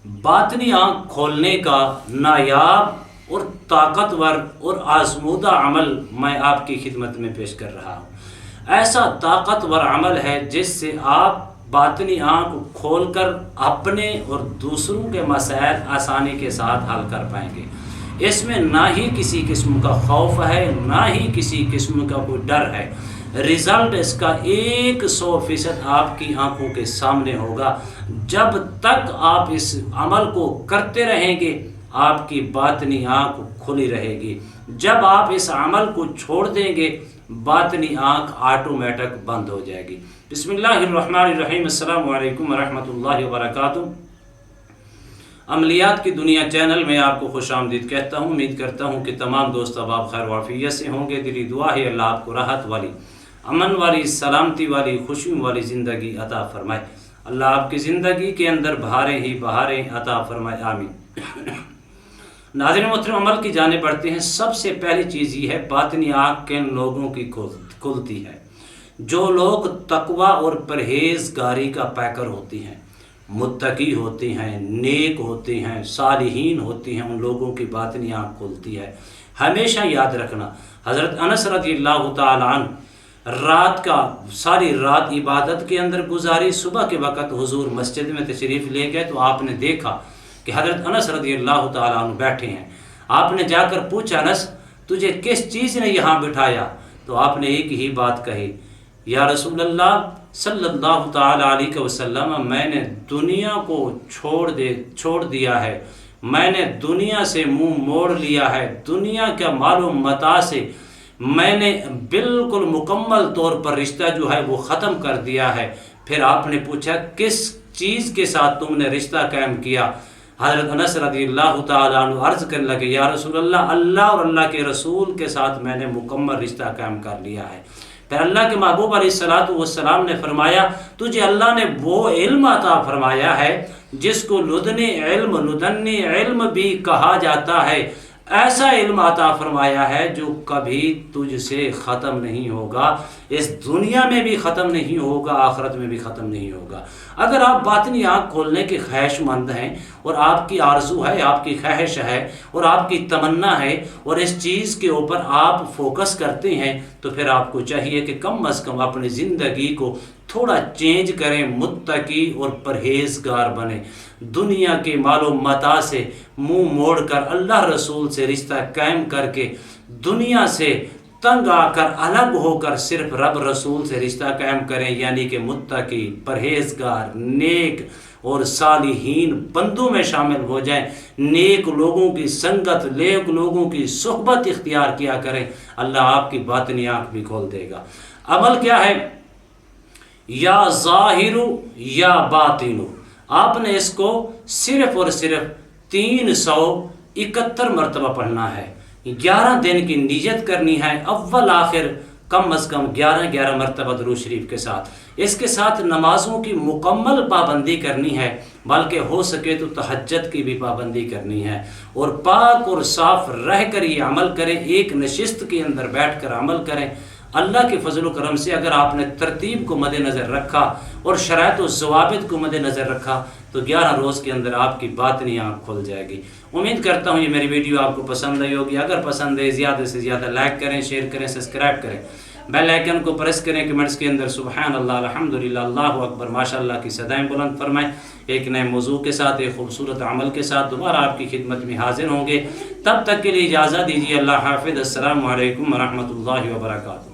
باطنی آنکھ کھولنے کا نایاب اور طاقتور اور آزمودہ عمل میں آپ کی خدمت میں پیش کر رہا ہوں۔ ایسا طاقتور عمل ہے جس سے آپ باطنی آنکھ کھول کر اپنے اور دوسروں کے مسائل آسانی کے ساتھ حل کر پائیں گے۔ اس میں نہ ہی کسی قسم کا خوف ہے، نہ ہی کسی قسم کا کوئی ڈر ہے۔ رزلٹ اس کا 100% آپ کی آنکھوں کے سامنے ہوگا۔ جب تک آپ اس عمل کو کرتے رہیں گے آپ کی باطنی آنکھ کھلی رہے گی۔ جب آپ اس عمل کو چھوڑ دیں گے باطنی آنکھ آٹومیٹک بند ہو جائے گی۔ بسم اللہ الرحمن الرحیم۔ السلام علیکم ورحمۃ اللہ وبرکاتہ۔ عملیات کی دنیا چینل میں آپ کو خوش آمدید کہتا ہوں۔ امید کرتا ہوں کہ تمام دوست احباب خیر و عافیت سے ہوں گے۔ دلی دعا ہے اللہ آپ کو راحت والی، امن والی، سلامتی والی، خوشیوں والی زندگی عطا فرمائے۔ اللہ آپ کی زندگی کے اندر بہاریں ہی بہاریں عطا فرمائے، آمین۔ ناظرین محترم، عمل کی جانب بڑھتے ہیں۔ سب سے پہلی چیز یہ ہے باطنی آنکھ کن لوگوں کی کھلتی ہے؟ جو لوگ تقوی اور پرہیزگاری کا پیکر ہوتی ہیں، متقی ہوتے ہیں، نیک ہوتے ہیں، صالحین ہوتے ہیں، ان لوگوں کی باطنی آنکھ کھلتی ہے۔ ہمیشہ یاد رکھنا، حضرت انس رضی اللہ تعالی عنہ ساری رات عبادت کے اندر گزاری۔ صبح کے وقت حضور مسجد میں تشریف لے گئے تو آپ نے دیکھا کہ حضرت انس رضی اللہ تعالی عنہ بیٹھے ہیں۔ آپ نے جا کر پوچھا، انس تجھے کس چیز نے یہاں بٹھایا؟ تو آپ نے ایک ہی بات کہی، یا رسول اللہ صلی اللہ تعالی علیہ وسلم، میں نے دنیا کو چھوڑ دیا ہے، میں نے دنیا سے منہ موڑ لیا ہے، دنیا کا مال و متاع سے میں نے بالکل مکمل طور پر رشتہ جو ہے وہ ختم کر دیا ہے۔ پھر آپ نے پوچھا کس چیز کے ساتھ تم نے رشتہ قائم کیا؟ حضرت انس رضی اللہ تعالیٰ عنہ عرض کرنے لگے، یا رسول اللہ، اللہ اور اللہ کے رسول کے ساتھ میں نے مکمل رشتہ قائم کر لیا ہے۔ پھر اللہ کے محبوب علیہ الصلوۃ والسلام نے فرمایا، تجھے اللہ نے وہ علم عطا فرمایا ہے جس کو لدنی علم بھی کہا جاتا ہے۔ ایسا علم عطا فرمایا ہے جو کبھی تجھ سے ختم نہیں ہوگا، اس دنیا میں بھی ختم نہیں ہوگا، آخرت میں بھی ختم نہیں ہوگا۔ اگر آپ باطنی آنکھ کھولنے کے خواہش مند ہیں اور آپ کی آرزو ہے، آپ کی خواہش ہے اور آپ کی تمنا ہے اور اس چیز کے اوپر آپ فوکس کرتے ہیں، تو پھر آپ کو چاہیے کہ کم از کم اپنی زندگی کو تھوڑا چینج کریں، متقی اور پرہیزگار بنیں، دنیا کے مال و متاع سے منہ موڑ کر اللہ رسول سے رشتہ قائم کر کے دنیا سے تنگ آ کر الگ ہو کر صرف رب رسول سے رشتہ قائم کریں، یعنی کہ متقی، پرہیزگار، نیک اور صالحین بندوں میں شامل ہو جائیں، نیک لوگوں کی سنگت، نیک لوگوں کی صحبت اختیار کیا کریں، اللہ آپ کی باطنی آنکھ بھی کھول دے گا۔ عمل کیا ہے؟ یا ظاہر یا باطن۔ آپ نے اس کو صرف اور صرف 371 مرتبہ پڑھنا ہے۔ 11 دن کی نیت کرنی ہے، اول آخر کم از کم 11 مرتبہ درود شریف کے ساتھ۔ اس کے ساتھ نمازوں کی مکمل پابندی کرنی ہے، بلکہ ہو سکے تو تہجد کی بھی پابندی کرنی ہے، اور پاک اور صاف رہ کر یہ عمل کریں، ایک نشست کے اندر بیٹھ کر عمل کریں۔ اللہ کے فضل و کرم سے اگر آپ نے ترتیب کو مد نظر رکھا اور شرائط و ضوابط کو مد نظر رکھا تو 11 روز کے اندر آپ کی باطنی آنکھ کھل جائے گی۔ امید کرتا ہوں یہ میری ویڈیو آپ کو پسند آئی ہوگی۔ اگر پسند ہے زیادہ سے زیادہ لائک کریں، شیئر کریں، سبسکرائب کریں، بیل آئیکن کو پریس کریں، کمنٹس کے اندر سبحان اللہ، الحمدللہ، اللہ اکبر، ماشاءاللہ کی صدائیں بلند فرمائیں۔ ایک نئے موضوع کے ساتھ، ایک خوبصورت عمل کے ساتھ دوبارہ آپ کی خدمت میں حاضر ہوں گے۔ تب تک کے لیے اجازت دیجیے، اللہ حافظ، السلام علیکم ورحمۃ اللہ وبرکاتہ۔